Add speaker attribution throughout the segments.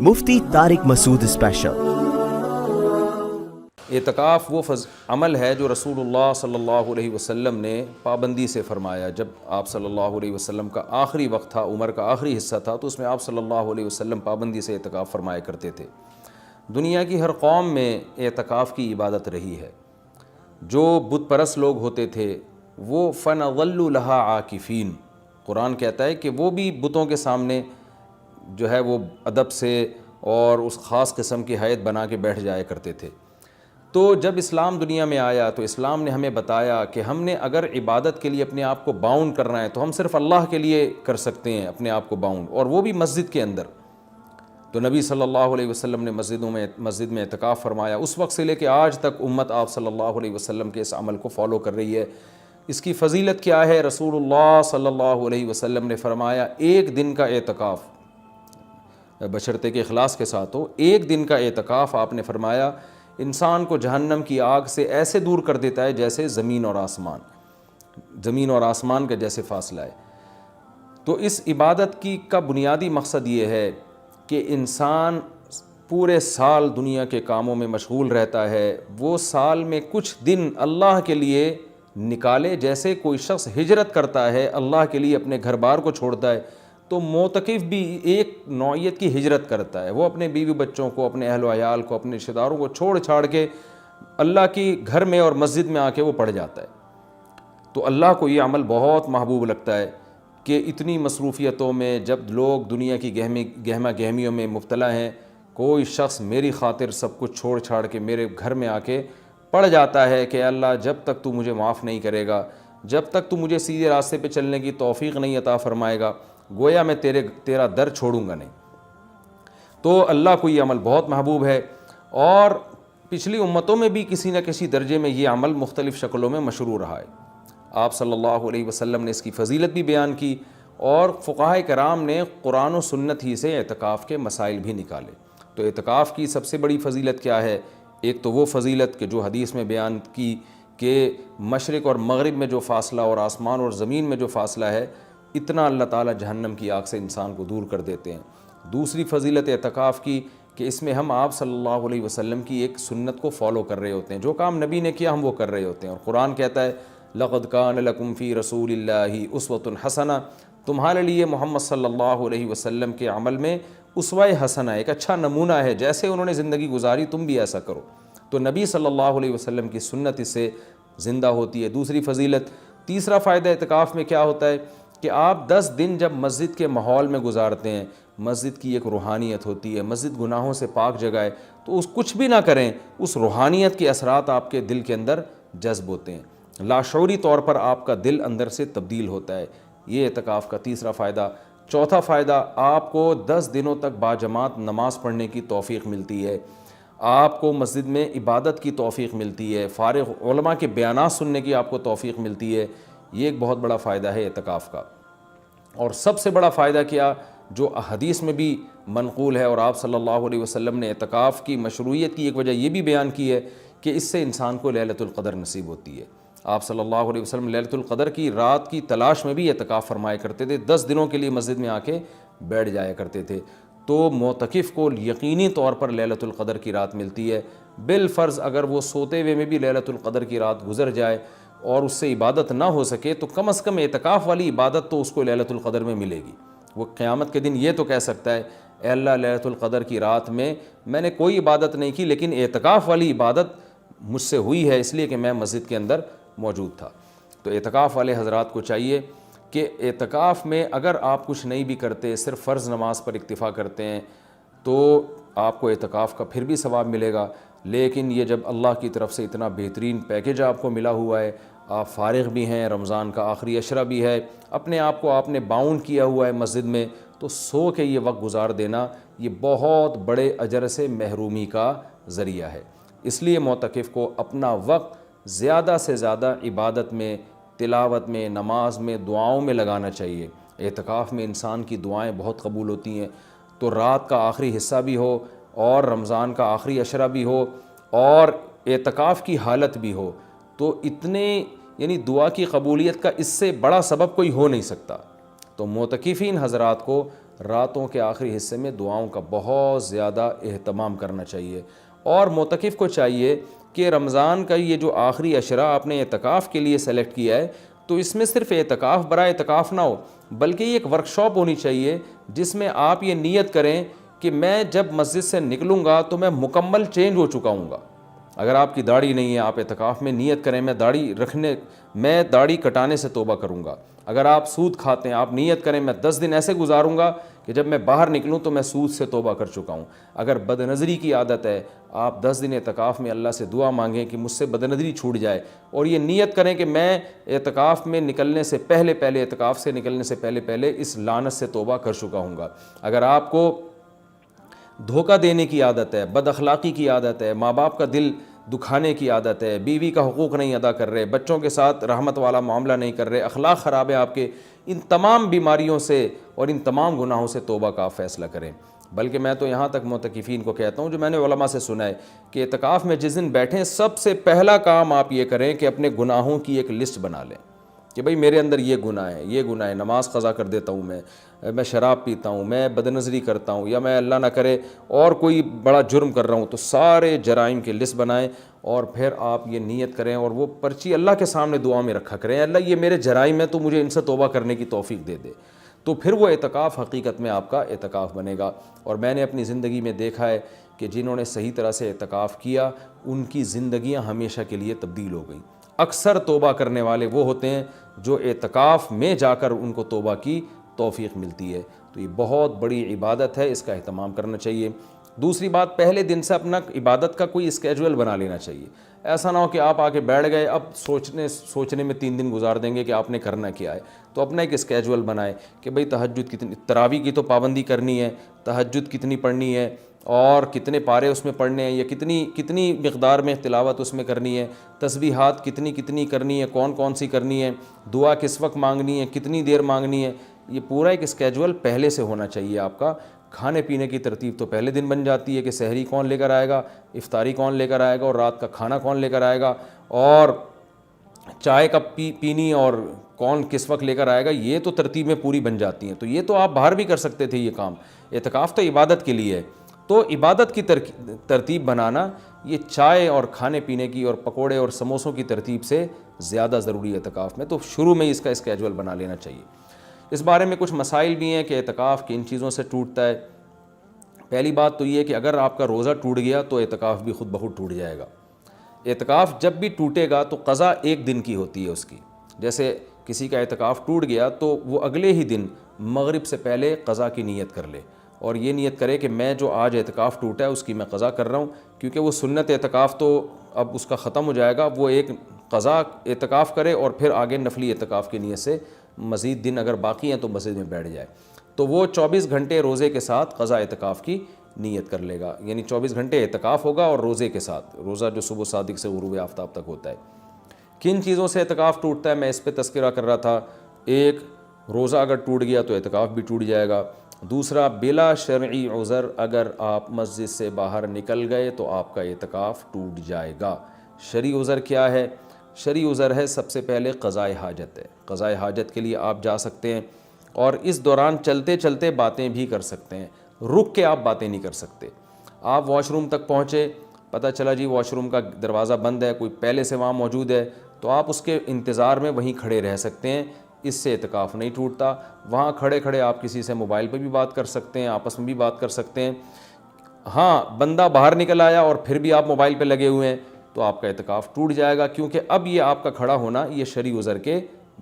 Speaker 1: مفتی طارق مسعود special.
Speaker 2: اعتکاف وہ عمل ہے جو رسول اللہ صلی اللہ علیہ وسلم نے پابندی سے فرمایا۔ جب آپ صلی اللہ علیہ وسلم کا آخری وقت تھا، عمر کا آخری حصہ تھا، تو اس میں آپ صلی اللہ علیہ وسلم پابندی سے اعتکاف فرمایا کرتے تھے۔ دنیا کی ہر قوم میں اعتکاف کی عبادت رہی ہے۔ جو بت پرست لوگ ہوتے تھے وہ فَنَظَلُّ لَهَا عَاكِفِينَ، قرآن کہتا ہے کہ وہ بھی بتوں کے سامنے جو ہے وہ ادب سے اور اس خاص قسم کی ہیئت بنا کے بیٹھ جایا کرتے تھے۔ تو جب اسلام دنیا میں آیا تو اسلام نے ہمیں بتایا کہ ہم نے اگر عبادت کے لیے اپنے آپ کو باؤنڈ کرنا ہے تو ہم صرف اللہ کے لیے کر سکتے ہیں اپنے آپ کو باؤنڈ، اور وہ بھی مسجد کے اندر۔ تو نبی صلی اللہ علیہ وسلم نے مسجد میں اعتکاف فرمایا۔ اس وقت سے لے کے آج تک امت آپ صلی اللہ علیہ وسلم کے اس عمل کو فالو کر رہی ہے۔ اس کی فضیلت کیا ہے؟ رسول اللہ صلی اللہ علیہ وسلم نے فرمایا ایک دن کا اعتکاف، بشرطے کے اخلاص کے ساتھ ہو، ایک دن کا اعتکاف آپ نے فرمایا انسان کو جہنم کی آگ سے ایسے دور کر دیتا ہے جیسے زمین اور آسمان کا جیسے فاصلہ ہے۔ تو اس عبادت کا بنیادی مقصد یہ ہے کہ انسان پورے سال دنیا کے کاموں میں مشغول رہتا ہے، وہ سال میں کچھ دن اللہ کے لیے نکالے۔ جیسے کوئی شخص ہجرت کرتا ہے، اللہ کے لیے اپنے گھر بار کو چھوڑتا ہے، تو معتکف بھی ایک نوعیت کی ہجرت کرتا ہے۔ وہ اپنے بیوی بچوں کو، اپنے اہل و عیال کو، اپنے رشتہ داروں کو چھوڑ چھاڑ کے اللہ کی گھر میں اور مسجد میں آ کے وہ پڑ جاتا ہے۔ تو اللہ کو یہ عمل بہت محبوب لگتا ہے کہ اتنی مصروفیتوں میں جب لوگ دنیا کی گہما گہمیوں میں مبتلا ہیں، کوئی شخص میری خاطر سب کچھ چھوڑ چھاڑ کے میرے گھر میں آ کے پڑ جاتا ہے کہ اللہ جب تک تو مجھے معاف نہیں کرے گا، جب تک تو مجھے سیدھے راستے پہ چلنے کی توفیق نہیں عطا فرمائے گا، گویا میں تیرا در چھوڑوں گا نہیں۔ تو اللہ کو یہ عمل بہت محبوب ہے، اور پچھلی امتوں میں بھی کسی نہ کسی درجے میں یہ عمل مختلف شکلوں میں مشروع رہا ہے۔ آپ صلی اللہ علیہ وسلم نے اس کی فضیلت بھی بیان کی، اور فقہائے کرام نے قرآن و سنت ہی سے اعتکاف کے مسائل بھی نکالے۔ تو اعتکاف کی سب سے بڑی فضیلت کیا ہے؟ ایک تو وہ فضیلت کہ جو حدیث میں بیان کی کہ مشرق اور مغرب میں جو فاصلہ اور آسمان اور زمین میں جو فاصلہ ہے، اتنا اللہ تعالیٰ جہنم کی آگ سے انسان کو دور کر دیتے ہیں۔ دوسری فضیلت اعتکاف کی کہ اس میں ہم آپ صلی اللہ علیہ وسلم کی ایک سنت کو فالو کر رہے ہوتے ہیں، جو کام نبی نے کیا ہم وہ کر رہے ہوتے ہیں۔ اور قرآن کہتا ہے لَقَدْ كَانَ لَكُمْ فِي رَسُولِ اللَّهِ أُسْوَةٌ حَسَنَةٌ، تمہارے لیے محمد صلی اللہ علیہ وسلم کے عمل میں اسوہ حسنہ، ایک اچھا نمونہ ہے، جیسے انہوں نے زندگی گزاری تم بھی ایسا کرو۔ تو نبی صلی اللہ علیہ وسلم کی سنت اس سے زندہ ہوتی ہے۔ دوسری فضیلت، تیسرا فائدہ اعتکاف میں کیا ہوتا ہے کہ آپ 10 دن جب مسجد کے ماحول میں گزارتے ہیں، مسجد کی ایک روحانیت ہوتی ہے، مسجد گناہوں سے پاک جگہ ہے، تو اس کچھ بھی نہ کریں، اس روحانیت کے اثرات آپ کے دل کے اندر جذب ہوتے ہیں، لاشعوری طور پر آپ کا دل اندر سے تبدیل ہوتا ہے۔ یہ اعتکاف کا تیسرا فائدہ۔ چوتھا فائدہ، آپ کو 10 دنوں تک باجماعت نماز پڑھنے کی توفیق ملتی ہے، آپ کو مسجد میں عبادت کی توفیق ملتی ہے، فارغ علماء کے بیانات سننے کی آپ کو توفیق ملتی ہے۔ یہ ایک بہت بڑا فائدہ ہے اعتکاف کا۔ اور سب سے بڑا فائدہ کیا، جو حدیث میں بھی منقول ہے، اور آپ صلی اللہ علیہ وسلم نے اعتکاف کی مشروعیت کی ایک وجہ یہ بھی بیان کی ہے کہ اس سے انسان کو لیلۃ القدر نصیب ہوتی ہے۔ آپ صلی اللہ علیہ وسلم لیلۃ القدر کی رات کی تلاش میں بھی اعتکاف فرمایا کرتے تھے، 10 دنوں کے لیے مسجد میں آ کے بیٹھ جایا کرتے تھے۔ تو معتکف کو یقینی طور پر لیلۃ القدر کی رات ملتی ہے۔ بالفرض اگر وہ سوتے ہوئے میں بھی لیلۃ القدر کی رات گزر جائے اور اس سے عبادت نہ ہو سکے، تو کم از کم اعتکاف والی عبادت تو اس کو لیلۃ القدر میں ملے گی۔ وہ قیامت کے دن یہ تو کہہ سکتا ہے اے اللہ لیلۃ القدر کی رات میں نے کوئی عبادت نہیں کی، لیکن اعتکاف والی عبادت مجھ سے ہوئی ہے، اس لیے کہ میں مسجد کے اندر موجود تھا۔ تو اعتکاف والے حضرات کو چاہیے کہ اعتکاف میں اگر آپ کچھ نہیں بھی کرتے، صرف فرض نماز پر اکتفا کرتے ہیں، تو آپ کو اعتکاف کا پھر بھی ثواب ملے گا۔ لیکن یہ جب اللہ کی طرف سے اتنا بہترین پیکیج آپ کو ملا ہوا ہے، آپ فارغ بھی ہیں، رمضان کا آخری عشرہ بھی ہے، اپنے آپ کو آپ نے باؤنڈ کیا ہوا ہے مسجد میں، تو سو کے یہ وقت گزار دینا یہ بہت بڑے اجر سے محرومی کا ذریعہ ہے۔ اس لیے معتکف کو اپنا وقت زیادہ سے زیادہ عبادت میں، تلاوت میں، نماز میں، دعاؤں میں لگانا چاہیے۔ اعتکاف میں انسان کی دعائیں بہت قبول ہوتی ہیں۔ تو رات کا آخری حصہ بھی ہو، اور رمضان کا آخری عشرہ بھی ہو، اور اعتکاف کی حالت بھی ہو، تو اتنے دعا کی قبولیت کا اس سے بڑا سبب کوئی ہو نہیں سکتا۔ تو معتکفین حضرات کو راتوں کے آخری حصے میں دعاؤں کا بہت زیادہ اہتمام کرنا چاہیے. اور معتکف کو چاہیے کہ رمضان کا یہ جو آخری عشرہ آپ نے اعتکاف کے لیے سلیکٹ کیا ہے تو اس میں صرف اعتکاف برائے اعتکاف نہ ہو بلکہ یہ ایک ورکشاپ ہونی چاہیے جس میں آپ یہ نیت کریں کہ میں جب مسجد سے نکلوں گا تو میں مکمل چینج ہو چکا ہوں گا. اگر آپ کی داڑھی نہیں ہے، آپ اعتکاف میں نیت کریں میں داڑھی کٹانے سے توبہ کروں گا. اگر آپ سود کھاتے ہیں، آپ نیت کریں میں 10 دن ایسے گزاروں گا کہ جب میں باہر نکلوں تو میں سود سے توبہ کر چکا ہوں. اگر بد نظری کی عادت ہے، آپ 10 دن اعتکاف میں اللہ سے دعا مانگیں کہ مجھ سے بد نظری چھوٹ جائے اور یہ نیت کریں کہ میں اعتکاف میں نکلنے سے پہلے اعتکاف سے نکلنے سے پہلے اس لعنت سے توبہ کر چکا ہوں گا. اگر آپ کو دھوکہ دینے کی عادت ہے، بد اخلاقی کی عادت ہے، ماں باپ کا دل دکھانے کی عادت ہے، بیوی کا حقوق نہیں ادا کر رہے، بچوں کے ساتھ رحمت والا معاملہ نہیں کر رہے، اخلاق خراب ہے آپ کے، ان تمام بیماریوں سے اور ان تمام گناہوں سے توبہ کا فیصلہ کریں. بلکہ میں تو یہاں تک معتکفین کو کہتا ہوں جو میں نے علماء سے سنا ہے کہ اعتکاف میں جس دن بیٹھیں سب سے پہلا کام آپ یہ کریں کہ اپنے گناہوں کی ایک لسٹ بنا لیں کہ بھئی میرے اندر یہ گناہ ہے، نماز قضا کر دیتا ہوں، میں شراب پیتا ہوں، میں بد نظری کرتا ہوں، یا میں اللہ نہ کرے اور کوئی بڑا جرم کر رہا ہوں. تو سارے جرائم کی لسٹ بنائیں اور پھر آپ یہ نیت کریں اور وہ پرچی اللہ کے سامنے دعا میں رکھا کریں، اللہ یہ میرے جرائم ہیں تو مجھے ان سے توبہ کرنے کی توفیق دے دے. تو پھر وہ اعتکاف حقیقت میں آپ کا اعتکاف بنے گا. اور میں نے اپنی زندگی میں دیکھا ہے کہ جنہوں نے صحیح طرح سے اعتکاف کیا ان کی زندگیاں ہمیشہ کے لیے تبدیل ہو گئیں. اکثر توبہ کرنے والے وہ ہوتے ہیں جو اعتکاف میں جا کر ان کو توبہ کی توفیق ملتی ہے. تو یہ بہت بڑی عبادت ہے، اس کا اہتمام کرنا چاہیے. دوسری بات، پہلے دن سے اپنا عبادت کا کوئی اسکیجول بنا لینا چاہیے. ایسا نہ ہو کہ آپ آ کے بیٹھ گئے اب سوچنے میں 3 دن گزار دیں گے کہ آپ نے کرنا کیا ہے. تو اپنا ایک اسکیجول بنائے کہ بھئی تہجد کتنی، تراویح کی تو پابندی کرنی ہے، تہجد کتنی پڑھنی ہے اور کتنے پارے اس میں پڑھنے ہیں یا کتنی مقدار میں تلاوت اس میں کرنی ہے، تسبیحات کتنی کرنی ہے، کون سی کرنی ہے، دعا کس وقت مانگنی ہے، کتنی دیر مانگنی ہے. یہ پورا ایک اسکیجول پہلے سے ہونا چاہیے آپ کا. کھانے پینے کی ترتیب تو پہلے دن بن جاتی ہے کہ سحری کون لے کر آئے گا، افطاری کون لے کر آئے گا اور رات کا کھانا کون لے کر آئے گا اور چائے کب پینی اور کون کس وقت لے کر آئے گا. یہ تو ترتیبیں پوری بن جاتی ہیں. تو یہ تو آپ باہر بھی کر سکتے تھے یہ کام. اعتکاف تو عبادت کے لیے ہے. تو عبادت کی ترتیب بنانا یہ چائے اور کھانے پینے کی اور پکوڑے اور سموسوں کی ترتیب سے زیادہ ضروری ہے اعتکاف میں. تو شروع میں اس کا اسکیجول بنا لینا چاہیے. اس بارے میں کچھ مسائل بھی ہیں کہ اعتکاف کن چیزوں سے ٹوٹتا ہے. پہلی بات تو یہ کہ اگر آپ کا روزہ ٹوٹ گیا تو اعتکاف بھی خود بخود ٹوٹ جائے گا. اعتکاف جب بھی ٹوٹے گا تو قضا 1 دن کی ہوتی ہے اس کی. جیسے کسی کا اعتکاف ٹوٹ گیا تو وہ اگلے ہی دن مغرب سے پہلے قضا کی نیت کر لے اور یہ نیت کرے کہ میں جو آج اعتکاف ٹوٹا ہے اس کی میں قضا کر رہا ہوں. کیونکہ وہ سنت اعتکاف تو اب اس کا ختم ہو جائے گا. وہ ایک قضا اعتکاف کرے اور پھر آگے نفلی اعتکاف کی نیت سے مزید دن اگر باقی ہیں تو مسجد میں بیٹھ جائے. تو وہ 24 گھنٹے روزے کے ساتھ قضا اعتکاف کی نیت کر لے گا. یعنی 24 گھنٹے اعتکاف ہوگا اور روزے کے ساتھ، روزہ جو صبح صادق سے غروب آفتاب تک ہوتا ہے. کن چیزوں سے اعتکاف ٹوٹتا ہے میں اس پہ تذکرہ کر رہا تھا. ایک، روزہ اگر ٹوٹ گیا تو اعتکاف بھی ٹوٹ جائے گا. دوسرا، بلا شرعی عذر اگر آپ مسجد سے باہر نکل گئے تو آپ کا اعتکاف ٹوٹ جائے گا. شرعی عذر کیا ہے؟ شرعی عذر ہے سب سے پہلے قضائے حاجت ہے. قضائے حاجت کے لیے آپ جا سکتے ہیں اور اس دوران چلتے چلتے باتیں بھی کر سکتے ہیں. رک کے آپ باتیں نہیں کر سکتے. آپ واش روم تک پہنچے، پتہ چلا جی واش روم کا دروازہ بند ہے، کوئی پہلے سے وہاں موجود ہے تو آپ اس کے انتظار میں وہیں کھڑے رہ سکتے ہیں. اس سے اعتکاف نہیں ٹوٹتا. وہاں کھڑے کھڑے آپ کسی سے موبائل پہ بھی بات کر سکتے ہیں، آپس میں بھی بات کر سکتے ہیں. ہاں، بندہ باہر نکل آیا اور پھر بھی آپ موبائل پہ لگے ہوئے ہیں تو آپ کا اعتکاف ٹوٹ جائے گا. کیونکہ اب یہ آپ کا کھڑا ہونا یہ شرعی عذر کے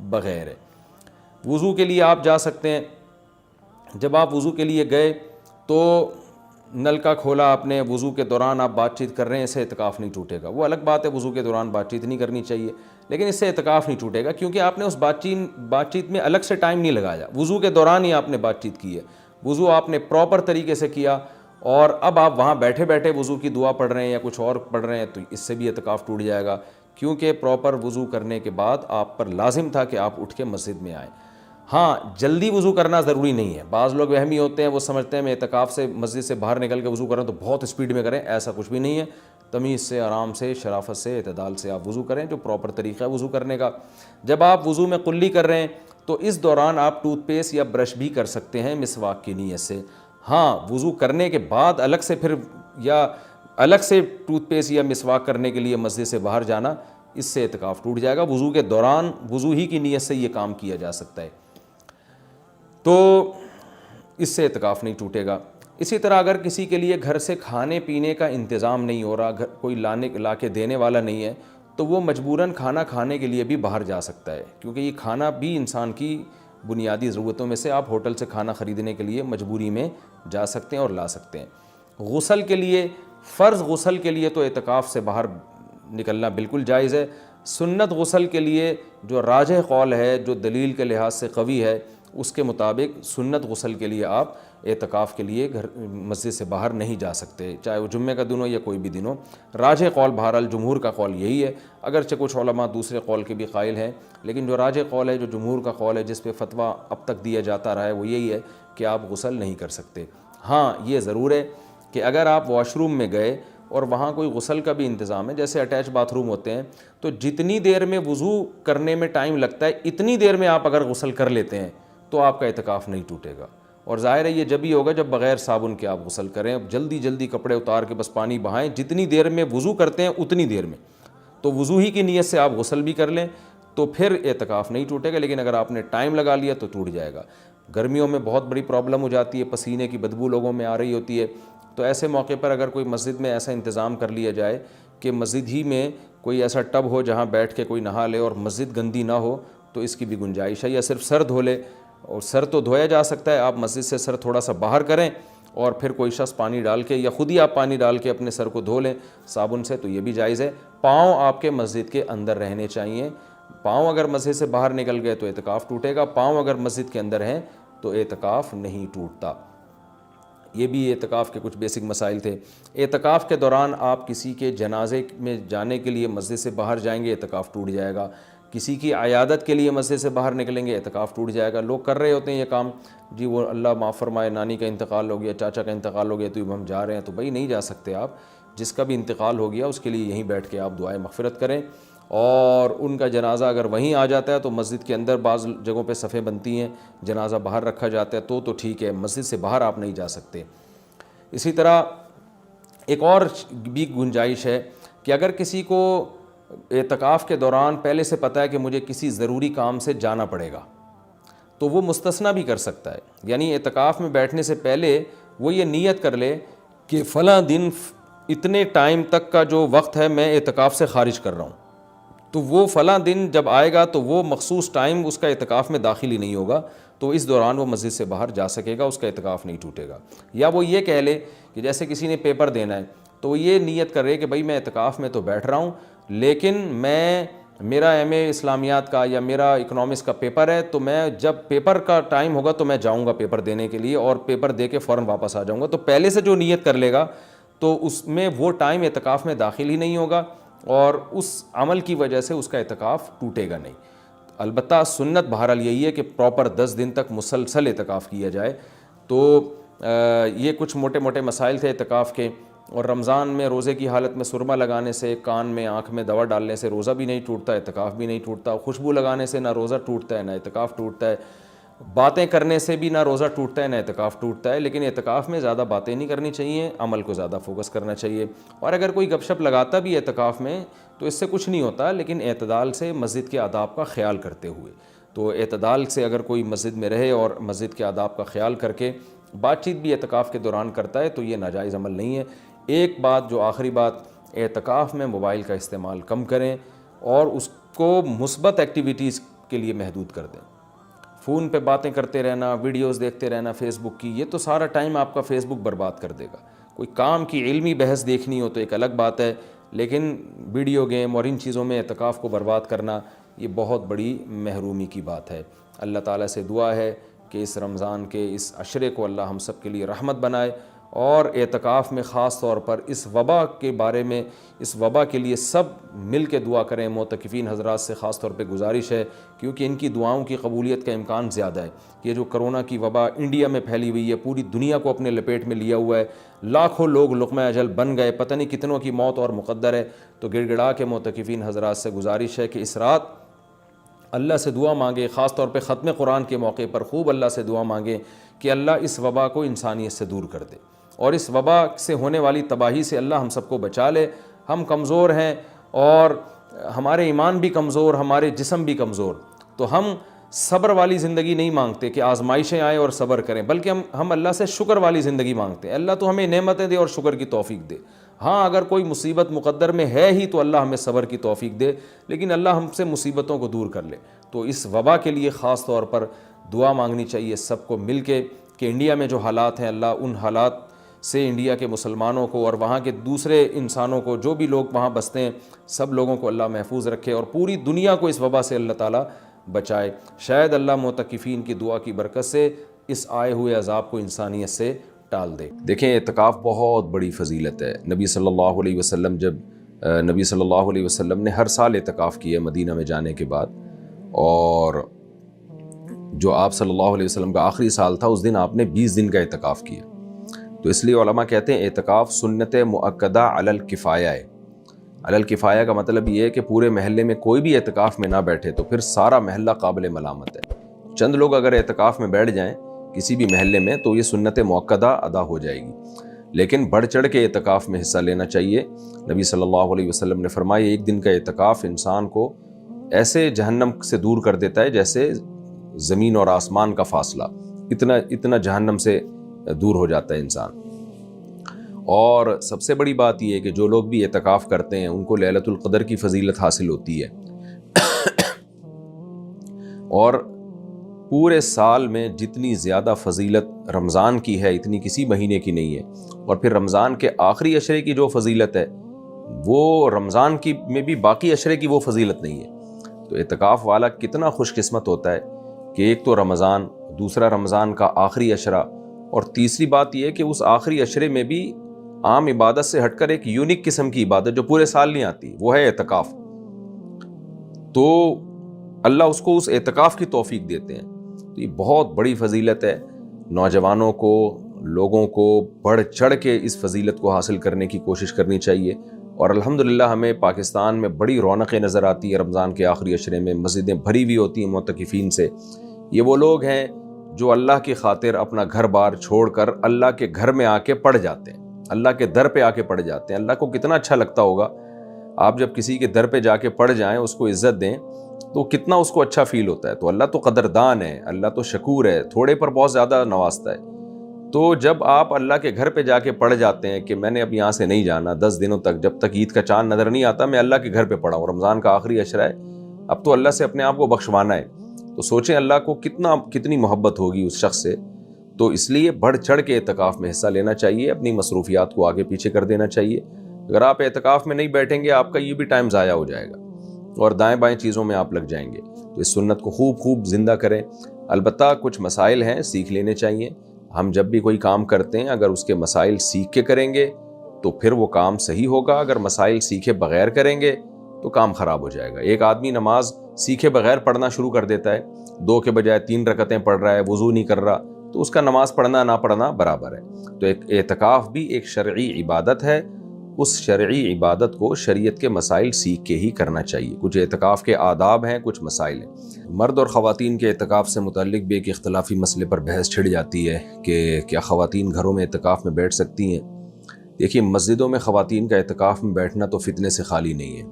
Speaker 2: بغیر ہے. وضو کے لیے آپ جا سکتے ہیں. جب آپ وضو کے لیے گئے تو نل کا کھولا آپ نے، وضو کے دوران آپ بات چیت کر رہے ہیں، اس سے اعتکاف نہیں ٹوٹے گا. وہ الگ بات ہے وضو کے دوران بات چیت نہیں کرنی چاہیے، لیکن اس سے اعتکاف نہیں ٹوٹے گا کیونکہ آپ نے اس بات چیت میں الگ سے ٹائم نہیں لگایا. وضو کے دوران ہی آپ نے بات چیت کی ہے. وضو آپ نے پراپر طریقے سے کیا اور اب آپ وہاں بیٹھے بیٹھے وضو کی دعا پڑھ رہے ہیں یا کچھ اور پڑھ رہے ہیں تو اس سے بھی اعتکاف ٹوٹ جائے گا. کیونکہ پراپر وضو کرنے کے بعد آپ پر لازم تھا کہ آپ اٹھ کے مسجد میں آئیں. ہاں، جلدی وضو کرنا ضروری نہیں ہے. بعض لوگ وہمی ہوتے ہیں، وہ سمجھتے ہیں میں اعتکاف سے مسجد سے باہر نکل کے وضو کریں تو بہت اسپیڈ میں کریں. ایسا کچھ بھی نہیں ہے. تمیز سے، آرام سے، شرافت سے، اعتدال سے آپ وضو کریں جو پراپر طریقہ ہے وضو کرنے کا. جب آپ وضو میں قلی کر رہے ہیں تو اس دوران آپ ٹوتھ پیسٹ یا برش بھی کر سکتے ہیں مسواک کی نیت سے. ہاں وضو کرنے کے بعد الگ سے پھر یا الگ سے ٹوتھ پیسٹ یا مسواک کرنے کے لیے مسجد سے باہر جانا، اس سے اعتکاف ٹوٹ جائے گا. وضو کے دوران وضو ہی کی نیت سے یہ کام کیا جا سکتا ہے، تو اس سے اعتکاف نہیں ٹوٹے گا. اسی طرح اگر کسی کے لیے گھر سے کھانے پینے کا انتظام نہیں ہو رہا، کوئی لا کے دینے والا نہیں ہے، تو وہ مجبوراً کھانا کھانے کے لیے بھی باہر جا سکتا ہے، کیونکہ یہ کھانا بھی انسان کی بنیادی ضرورتوں میں سے. آپ ہوٹل سے کھانا خریدنے کے لیے مجبوری میں جا سکتے ہیں اور لا سکتے ہیں. غسل کے لیے، فرض غسل کے لیے تو اعتکاف سے باہر نکلنا بالکل جائز ہے. سنت غسل کے لیے جو راجح قول ہے، جو دلیل کے لحاظ سے قوی ہے، اس کے مطابق سنت غسل کے لیے آپ اعتکاف کے لیے مسجد سے باہر نہیں جا سکتے، چاہے وہ جمعہ کا دن ہو یا کوئی بھی دن ہو. راجح قول بہرحال جمہور کا قول یہی ہے، اگرچہ کچھ علماء دوسرے قول کے بھی قائل ہیں، لیکن جو راجح قول ہے، جو جمہور کا قول ہے، جس پہ فتویٰ اب تک دیا جاتا رہا ہے، وہ یہی ہے کہ آپ غسل نہیں کر سکتے. ہاں یہ ضرور ہے کہ اگر آپ واش روم میں گئے اور وہاں کوئی غسل کا بھی انتظام ہے، جیسے اٹیچ باتھ روم ہوتے ہیں، تو جتنی دیر میں وضو کرنے میں ٹائم لگتا ہے اتنی دیر میں آپ اگر غسل کر لیتے ہیں تو آپ کا اعتکاف نہیں ٹوٹے گا. اور ظاہر ہے یہ جب ہی ہوگا جب بغیر صابن کے آپ غسل کریں. اب جلدی جلدی کپڑے اتار کے بس پانی بہائیں، جتنی دیر میں وضو کرتے ہیں اتنی دیر میں، تو وضو ہی کی نیت سے آپ غسل بھی کر لیں تو پھر اعتکاف نہیں ٹوٹے گا. لیکن اگر آپ نے ٹائم لگا لیا تو ٹوٹ جائے گا. گرمیوں میں بہت بڑی پرابلم ہو جاتی ہے، پسینے کی بدبو لوگوں میں آ رہی ہوتی ہے، تو ایسے موقع پر اگر کوئی مسجد میں ایسا انتظام کر لیا جائے کہ مسجد ہی میں کوئی ایسا ٹب ہو جہاں بیٹھ کے کوئی نہا لے اور مسجد گندی نہ ہو، تو اس کی بھی گنجائش ہے. یا صرف سر دھو لے، اور سر تو دھویا جا سکتا ہے، آپ مسجد سے سر تھوڑا سا باہر کریں اور پھر کوئی شخص پانی ڈال کے یا خود ہی آپ پانی ڈال کے اپنے سر کو دھو لیں صابن سے، تو یہ بھی جائز ہے. پاؤں آپ کے مسجد کے اندر رہنے چاہیے. پاؤں اگر مسجد سے باہر نکل گئے تو اعتکاف ٹوٹے گا، پاؤں اگر مسجد کے اندر ہیں تو اعتکاف نہیں ٹوٹتا. یہ بھی اعتکاف کے کچھ بیسک مسائل تھے. اعتکاف کے دوران آپ کسی کے جنازے میں جانے کے لیے مسجد سے باہر جائیں گے، اعتکاف ٹوٹ جائے گا. کسی کی عیادت کے لیے مسجد سے باہر نکلیں گے، اعتکاف ٹوٹ جائے گا. لوگ کر رہے ہوتے ہیں یہ کام، جی وہ اللہ معاف فرمائے نانی کا انتقال ہو گیا، چاچا کا انتقال ہو گیا تو ہم جا رہے ہیں. تو بھائی نہیں جا سکتے آپ. جس کا بھی انتقال ہو گیا اس کے لیے یہیں بیٹھ کے آپ دعائے مغفرت کریں. اور ان کا جنازہ اگر وہیں آ جاتا ہے تو مسجد کے اندر بعض جگہوں پہ صفیں بنتی ہیں، جنازہ باہر رکھا جاتا ہے تو ٹھیک ہے، مسجد سے باہر آپ نہیں جا سکتے. اسی طرح ایک اور بھی گنجائش ہے کہ اگر کسی کو اعتکاف کے دوران پہلے سے پتہ ہے کہ مجھے کسی ضروری کام سے جانا پڑے گا، تو وہ مستثنیٰ بھی کر سکتا ہے. یعنی اعتکاف میں بیٹھنے سے پہلے وہ یہ نیت کر لے کہ فلاں دن اتنے ٹائم تک کا جو وقت ہے میں اعتکاف سے خارج کر رہا ہوں، تو وہ فلاں دن جب آئے گا تو وہ مخصوص ٹائم اس کا اعتکاف میں داخل ہی نہیں ہوگا، تو اس دوران وہ مسجد سے باہر جا سکے گا، اس کا اعتکاف نہیں ٹوٹے گا. یا وہ یہ کہہ لے کہ جیسے کسی نے پیپر دینا ہے تو وہ یہ نیت کر رہے کہ بھائی میں اعتکاف میں تو بیٹھ رہا ہوں، لیکن میرا ایم اے اسلامیات کا یا میرا اکنامکس کا پیپر ہے، تو میں جب پیپر کا ٹائم ہوگا تو میں جاؤں گا پیپر دینے کے لیے اور پیپر دے کے فوراً واپس آ جاؤں گا. تو پہلے سے جو نیت کر لے گا تو اس میں وہ ٹائم اعتکاف میں داخل ہی نہیں ہوگا اور اس عمل کی وجہ سے اس کا اعتکاف ٹوٹے گا نہیں. البتہ سنت بہرحال یہی ہے کہ پراپر 10 دن تک مسلسل اعتکاف کیا جائے. تو یہ کچھ موٹے موٹے مسائل تھے اعتکاف کے. اور رمضان میں روزے کی حالت میں سرما لگانے سے، کان میں آنکھ میں دوا ڈالنے سے روزہ بھی نہیں ٹوٹتا، اعتکاف بھی نہیں ٹوٹتا. خوشبو لگانے سے نہ روزہ ٹوٹتا ہے نہ اعتکاف ٹوٹتا ہے. باتیں کرنے سے بھی نہ روزہ ٹوٹتا ہے نہ اعتکاف ٹوٹتا ہے. لیکن اعتکاف میں زیادہ باتیں نہیں کرنی چاہیے، عمل کو زیادہ فوکس کرنا چاہیے. اور اگر کوئی گپ شپ لگاتا بھی اعتکاف میں تو اس سے کچھ نہیں ہوتا، لیکن اعتدال سے مسجد کے آداب کا خیال کرتے ہوئے. تو اعتدال سے اگر کوئی مسجد میں رہے اور مسجد کے آداب کا خیال کر کے بات چیت بھی اعتکاف کے دوران کرتا ہے تو یہ ناجائز عمل نہیں ہے. ایک بات جو آخری بات، اعتکاف میں موبائل کا استعمال کم کریں اور اس کو مثبت ایکٹیویٹیز کے لیے محدود کر دیں. فون پہ باتیں کرتے رہنا، ویڈیوز دیکھتے رہنا فیس بک کی، یہ تو سارا ٹائم آپ کا فیس بک برباد کر دے گا. کوئی کام کی علمی بحث دیکھنی ہو تو ایک الگ بات ہے، لیکن ویڈیو گیم اور ان چیزوں میں اعتکاف کو برباد کرنا یہ بہت بڑی محرومی کی بات ہے. اللہ تعالیٰ سے دعا ہے کہ اس رمضان کے اس عشرے کو اللہ ہم سب کے لیے رحمت بنائے. اور اعتکاف میں خاص طور پر اس وبا کے بارے میں، اس وبا کے لیے سب مل کے دعا کریں. معتکفین حضرات سے خاص طور پہ گزارش ہے کیونکہ ان کی دعاؤں کی قبولیت کا امکان زیادہ ہے. یہ جو کرونا کی وبا انڈیا میں پھیلی ہوئی ہے، پوری دنیا کو اپنے لپیٹ میں لیا ہوا ہے، لاکھوں لوگ لقمہ اجل بن گئے، پتہ نہیں کتنوں کی موت اور مقدر ہے. تو گڑ گڑا کے معتکفین حضرات سے گزارش ہے کہ اس رات اللہ سے دعا مانگیں، خاص طور پہ ختم قرآن کے موقع پر خوب اللہ سے دعا مانگیں کہ اللہ اس وبا کو انسانیت سے دور کر دے، اور اس وبا سے ہونے والی تباہی سے اللہ ہم سب کو بچا لے۔ ہم کمزور ہیں اور ہمارے ایمان بھی کمزور، ہمارے جسم بھی کمزور، تو ہم صبر والی زندگی نہیں مانگتے کہ آزمائشیں آئیں اور صبر کریں، بلکہ ہم اللہ سے شکر والی زندگی مانگتے ہیں۔ اللہ تو ہمیں نعمتیں دے اور شکر کی توفیق دے۔ ہاں اگر کوئی مصیبت مقدر میں ہے ہی تو اللہ ہمیں صبر کی توفیق دے، لیکن اللہ ہم سے مصیبتوں کو دور کر لے۔ تو اس وبا کے لیے خاص طور پر دعا مانگنی چاہیے سب کو مل کے کہ انڈیا میں جو حالات ہیں، اللہ ان حالات سے انڈیا کے مسلمانوں کو اور وہاں کے دوسرے انسانوں کو، جو بھی لوگ وہاں بستے ہیں، سب لوگوں کو اللہ محفوظ رکھے اور پوری دنیا کو اس وبا سے اللہ تعالیٰ بچائے۔ شاید اللہ معتکفین کی دعا کی برکت سے اس آئے ہوئے عذاب کو انسانیت سے ٹال دے۔ دیکھیں اعتکاف بہت بڑی فضیلت ہے۔ نبی صلی اللہ علیہ وسلم نے ہر سال اعتکاف کیا مدینہ میں جانے کے بعد، اور جو آپ صلی اللہ علیہ وسلم کا آخری سال تھا اس دن آپ نے 20 دن کا اعتکاف کیا۔ تو اس لیے علماء کہتے ہیں اعتکاف سنت مؤکدہ علی الکفایہ ہے۔ علی الکفایہ کا مطلب یہ ہے کہ پورے محلے میں کوئی بھی اعتکاف میں نہ بیٹھے تو پھر سارا محلہ قابل ملامت ہے۔ چند لوگ اگر اعتکاف میں بیٹھ جائیں کسی بھی محلے میں تو یہ سنت مؤکدہ ادا ہو جائے گی، لیکن بڑھ چڑھ کے اعتکاف میں حصہ لینا چاہیے۔ نبی صلی اللہ علیہ وسلم نے فرمایا ایک دن کا اعتکاف انسان کو ایسے جہنم سے دور کر دیتا ہے جیسے زمین اور آسمان کا فاصلہ، اتنا جہنم سے دور ہو جاتا ہے انسان۔ اور سب سے بڑی بات یہ ہے کہ جو لوگ بھی اعتکاف کرتے ہیں ان کو لیلۃ القدر کی فضیلت حاصل ہوتی ہے، اور پورے سال میں جتنی زیادہ فضیلت رمضان کی ہے اتنی کسی مہینے کی نہیں ہے، اور پھر رمضان کے آخری عشرے کی جو فضیلت ہے وہ رمضان کی میں بھی باقی عشرے کی وہ فضیلت نہیں ہے۔ تو اعتکاف والا کتنا خوش قسمت ہوتا ہے کہ ایک تو رمضان، دوسرا رمضان کا آخری عشرہ، اور تیسری بات یہ ہے کہ اس آخری عشرے میں بھی عام عبادت سے ہٹ کر ایک یونیک قسم کی عبادت جو پورے سال نہیں آتی، وہ ہے اعتکاف۔ تو اللہ اس کو اس اعتکاف کی توفیق دیتے ہیں۔ تو یہ بہت بڑی فضیلت ہے۔ نوجوانوں کو، لوگوں کو بڑھ چڑھ کے اس فضیلت کو حاصل کرنے کی کوشش کرنی چاہیے، اور الحمدللہ ہمیں پاکستان میں بڑی رونقیں نظر آتی ہیں رمضان کے آخری عشرے میں، مسجدیں بھری ہوئی ہوتی ہیں معتکفین سے۔ یہ وہ لوگ ہیں جو اللہ کی خاطر اپنا گھر بار چھوڑ کر اللہ کے گھر میں آ کے پڑھ جاتے ہیں، اللہ کے در پہ آ کے پڑھ جاتے ہیں۔ اللہ کو کتنا اچھا لگتا ہوگا آپ جب کسی کے در پہ جا کے پڑھ جائیں، اس کو عزت دیں تو کتنا اس کو اچھا فیل ہوتا ہے۔ تو اللہ تو قدردان ہے، اللہ تو شکور ہے، تھوڑے پر بہت زیادہ نوازتا ہے۔ تو جب آپ اللہ کے گھر پہ جا کے پڑھ جاتے ہیں کہ میں نے اب یہاں سے نہیں جانا 10 دنوں تک، جب تک عید کا چاند نظر نہیں آتا میں اللہ کے گھر پہ پڑھا ہوں، رمضان کا آخری عشرہ ہے، اب تو اللہ سے اپنے آپ کو بخشوانا ہے، تو سوچیں اللہ کو کتنی محبت ہوگی اس شخص سے۔ تو اس لیے بڑھ چڑھ کے اعتکاف میں حصہ لینا چاہیے، اپنی مصروفیات کو آگے پیچھے کر دینا چاہیے۔ اگر آپ اعتکاف میں نہیں بیٹھیں گے آپ کا یہ بھی ٹائم ضائع ہو جائے گا اور دائیں بائیں چیزوں میں آپ لگ جائیں گے۔ تو اس سنت کو خوب زندہ کریں۔ البتہ کچھ مسائل ہیں سیکھ لینے چاہیے۔ ہم جب بھی کوئی کام کرتے ہیں اگر اس کے مسائل سیکھ کے کریں گے تو پھر وہ کام صحیح ہوگا، اگر مسائل سیکھے بغیر کریں گے تو کام خراب ہو جائے گا۔ ایک آدمی نماز سیکھے بغیر پڑھنا شروع کر دیتا ہے، 2 کے بجائے 3 رکعتیں پڑھ رہا ہے، وضو نہیں کر رہا، تو اس کا نماز پڑھنا نہ پڑھنا برابر ہے۔ تو ایک اعتکاف بھی ایک شرعی عبادت ہے، اس شرعی عبادت کو شریعت کے مسائل سیکھ کے ہی کرنا چاہیے۔ کچھ اعتکاف کے آداب ہیں، کچھ مسائل ہیں۔ مرد اور خواتین کے اعتکاف سے متعلق بھی ایک اختلافی مسئلے پر بحث چھڑ جاتی ہے کہ کیا خواتین گھروں میں اعتکاف میں بیٹھ سکتی ہیں؟ دیکھیے مسجدوں میں خواتین کا اعتکاف میں بیٹھنا تو فتنے سے خالی نہیں ہے۔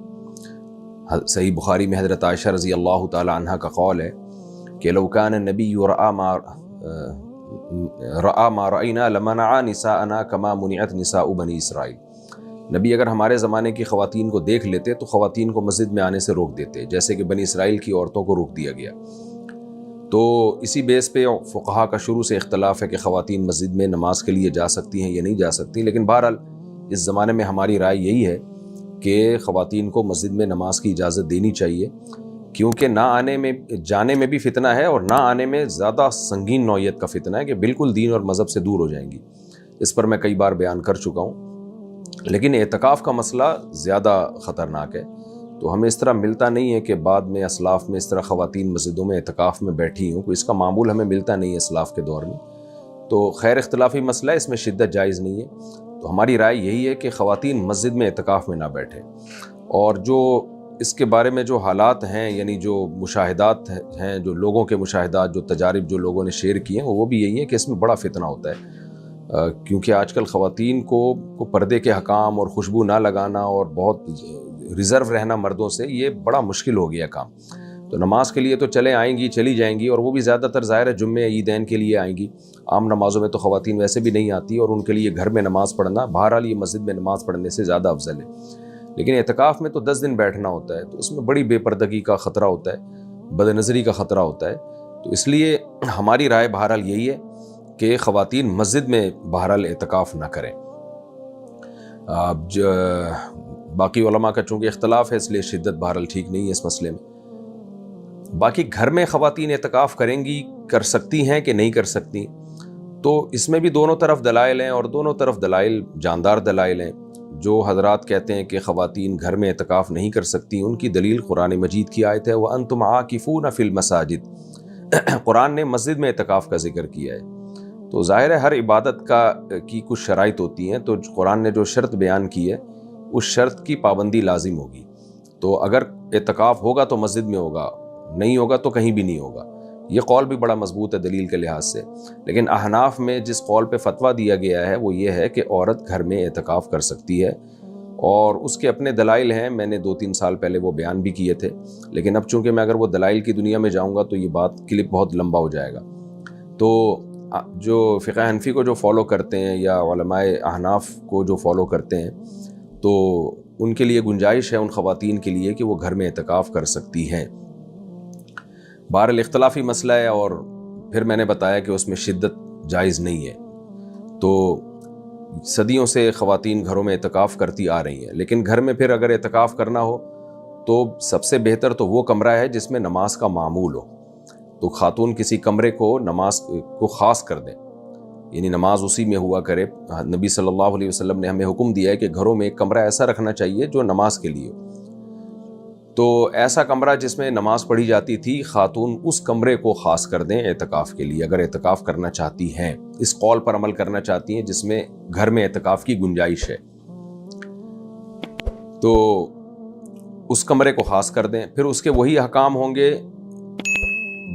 Speaker 2: صحیح بخاری میں حضرت عائشہ رضی اللہ تعالی عنہ کا قول ہے کہ لو کان النبی رأى ما رأينا لمنع نساءنا كما منعت نساء بنی اسرائیل۔ نبی اگر ہمارے زمانے کی خواتین کو دیکھ لیتے تو خواتین کو مسجد میں آنے سے روک دیتے، جیسے کہ بنی اسرائیل کی عورتوں کو روک دیا گیا۔ تو اسی بیس پہ فقہا کا شروع سے اختلاف ہے کہ خواتین مسجد میں نماز کے لیے جا سکتی ہیں یا نہیں جا سکتی، لیکن بہرحال اس زمانے میں ہماری رائے یہی ہے کہ خواتین کو مسجد میں نماز کی اجازت دینی چاہیے، کیونکہ نہ آنے میں جانے میں بھی فتنہ ہے اور نہ آنے میں زیادہ سنگین نوعیت کا فتنہ ہے کہ بالکل دین اور مذہب سے دور ہو جائیں گی۔ اس پر میں کئی بار بیان کر چکا ہوں۔ لیکن اعتکاف کا مسئلہ زیادہ خطرناک ہے، تو ہمیں اس طرح ملتا نہیں ہے کہ بعد میں اسلاف میں اس طرح خواتین مسجدوں میں اعتکاف میں بیٹھی ہوں، کوئی اس کا معمول ہمیں ملتا نہیں ہے اسلاف کے دور میں۔ تو خیر اختلافی مسئلہ ہے، اس میں شدت جائز نہیں ہے۔ تو ہماری رائے یہی ہے کہ خواتین مسجد میں اعتکاف میں نہ بیٹھیں، اور جو اس کے بارے میں جو حالات ہیں، یعنی جو مشاہدات ہیں، جو لوگوں کے مشاہدات، جو تجارب جو لوگوں نے شیئر کیے ہیں، وہ بھی یہی ہے کہ اس میں بڑا فتنہ ہوتا ہے، کیونکہ آج کل خواتین کو پردے کے حکام اور خوشبو نہ لگانا اور بہت ریزرو رہنا مردوں سے، یہ بڑا مشکل ہو گیا کام۔ تو نماز کے لیے تو آئیں گی، چلی جائیں گی، اور وہ بھی زیادہ تر ظاہر ہے جمعے عیدین کے لیے آئیں گی۔ عام نمازوں میں تو خواتین ویسے بھی نہیں آتی، اور ان کے لیے گھر میں نماز پڑھنا بہرحال یہ مسجد میں نماز پڑھنے سے زیادہ افضل ہے۔ لیکن اعتکاف میں تو 10 دن بیٹھنا ہوتا ہے، تو اس میں بڑی بے پردگی کا خطرہ ہوتا ہے، بد نظری کا خطرہ ہوتا ہے۔ تو اس لیے ہماری رائے بہرحال یہی ہے کہ خواتین مسجد میں بہرحال اعتکاف نہ کریں۔ باقی علماء کا چونکہ اختلاف ہے، اس لیے شدت بہرحال ٹھیک نہیں ہے اس مسئلے میں۔ باقی گھر میں خواتین اعتکاف کریں گی، کر سکتی ہیں کہ نہیں کر سکتی، تو اس میں بھی دونوں طرف دلائل ہیں، اور دونوں طرف دلائل جاندار دلائل ہیں۔ جو حضرات کہتے ہیں کہ خواتین گھر میں اعتکاف نہیں کر سکتی، ان کی دلیل قرآن مجید کی آیت ہے وَأَنْتُمْ عَاكِفُونَ فِي الْمَسَاجِدِ۔ قرآن نے مسجد میں اعتکاف کا ذکر کیا ہے، تو ظاہر ہے ہر عبادت کی کچھ شرائط ہوتی ہیں، تو قرآن نے جو شرط بیان کی ہے اس شرط کی پابندی لازم ہوگی۔ تو اگر اعتکاف ہوگا تو مسجد میں ہوگا، نہیں ہوگا تو کہیں بھی نہیں ہوگا۔ یہ قول بھی بڑا مضبوط ہے دلیل کے لحاظ سے۔ لیکن احناف میں جس قول پہ فتویٰ دیا گیا ہے وہ یہ ہے کہ عورت گھر میں اعتکاف کر سکتی ہے، اور اس کے اپنے دلائل ہیں، میں نے 2-3 سال پہلے وہ بیان بھی کیے تھے، لیکن اب چونکہ میں اگر وہ دلائل کی دنیا میں جاؤں گا تو یہ بات کلپ بہت لمبا ہو جائے گا۔ تو جو فقہ حنفی کو جو فالو کرتے ہیں یا علماء احناف کو جو فالو کرتے ہیں، تو ان کے لیے گنجائش ہے، ان خواتین کے لیے، کہ وہ گھر میں اعتکاف کر سکتی ہیں۔ بہرحال اختلافی مسئلہ ہے، اور پھر میں نے بتایا کہ اس میں شدت جائز نہیں ہے۔ تو صدیوں سے خواتین گھروں میں اعتکاف کرتی آ رہی ہیں، لیکن گھر میں پھر اگر اعتکاف کرنا ہو تو سب سے بہتر تو وہ کمرہ ہے جس میں نماز کا معمول ہو۔ تو خاتون کسی کمرے کو نماز کو خاص کر دیں، یعنی نماز اسی میں ہوا کرے۔ نبی صلی اللہ علیہ وسلم نے ہمیں حکم دیا ہے کہ گھروں میں ایک کمرہ ایسا رکھنا چاہیے جو نماز کے لیے ہو۔ تو ایسا کمرہ جس میں نماز پڑھی جاتی تھی، خاتون اس کمرے کو خاص کر دیں اعتکاف کے لیے، اگر اعتکاف کرنا چاہتی ہیں، اس قول پر عمل کرنا چاہتی ہیں جس میں گھر میں اعتکاف کی گنجائش ہے، تو اس کمرے کو خاص کر دیں۔ پھر اس کے وہی حکام ہوں گے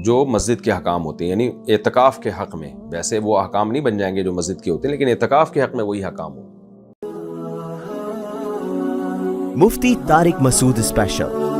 Speaker 2: جو مسجد کے حکام ہوتے ہیں، یعنی اعتکاف کے حق میں، ویسے وہ حکام نہیں بن جائیں گے جو مسجد کے ہوتے ہیں، لیکن اعتکاف کے حق میں وہی حکام ہوں۔
Speaker 1: Mufti Tariq Masood Special.